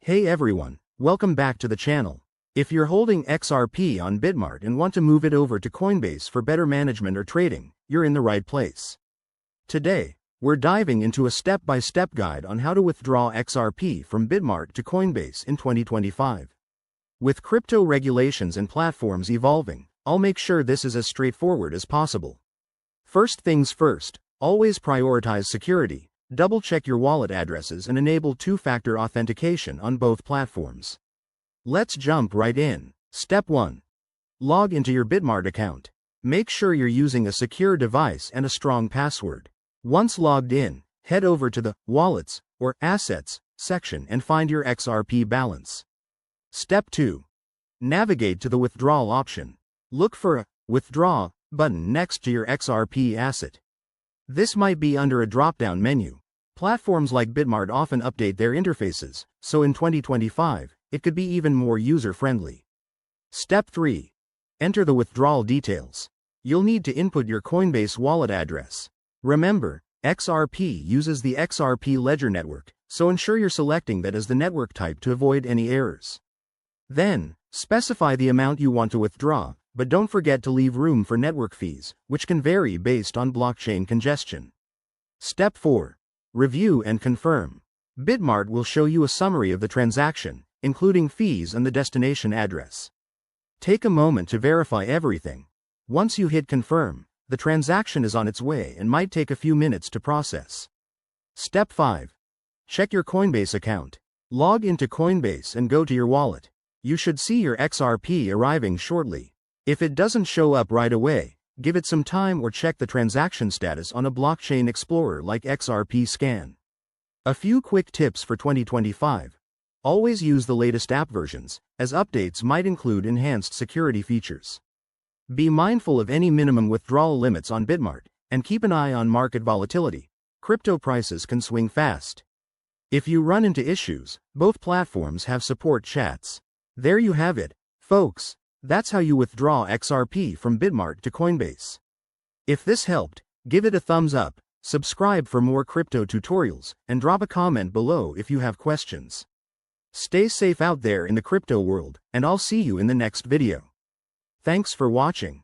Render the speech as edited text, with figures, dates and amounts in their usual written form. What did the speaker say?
Hey everyone, welcome back to the channel. If you're holding XRP on Bitmart and want to move it over to Coinbase for better management or trading, you're in the right place. Today, we're diving into a step-by-step guide on how to withdraw XRP from Bitmart to Coinbase in 2025. With crypto regulations and platforms evolving, I'll make sure this is as straightforward as possible. First things first, always prioritize security. Double-check your wallet addresses and enable two-factor authentication on both platforms. Let's jump right in. Step 1. Log into your Bitmart account. Make sure you're using a secure device and a strong password. Once logged in, head over to the Wallets or Assets section and find your XRP balance. Step 2. Navigate to the Withdrawal option. Look for a Withdraw button next to your XRP asset. This might be under a drop-down menu. Platforms like Bitmart often update their interfaces, so in 2025, it could be even more user-friendly. Step 3. Enter the withdrawal details. You'll need to input your Coinbase wallet address. Remember, XRP uses the XRP ledger network, so ensure you're selecting that as the network type to avoid any errors. Then, specify the amount you want to withdraw, but don't forget to leave room for network fees, which can vary based on blockchain congestion. Step 4. Review and confirm. Bitmart will show you a summary of the transaction, including fees and the destination address. Take a moment to verify everything. Once you hit confirm, the transaction is on its way and might take a few minutes to process. Step 5. Check your Coinbase account. Log into Coinbase and go to your wallet. You should see your XRP arriving shortly. If it doesn't show up right away, give it some time or check the transaction status on a blockchain explorer like XRP Scan. A few quick tips for 2025. Always use the latest app versions, as updates might include enhanced security features. Be mindful of any minimum withdrawal limits on Bitmart, and keep an eye on market volatility. Crypto prices can swing fast. If you run into issues, both platforms have support chats. There you have it, folks. That's how you withdraw XRP from Bitmart to Coinbase. If this helped, give it a thumbs up, subscribe for more crypto tutorials, and drop a comment below if you have questions. Stay safe out there in the crypto world, and I'll see you in the next video. Thanks for watching.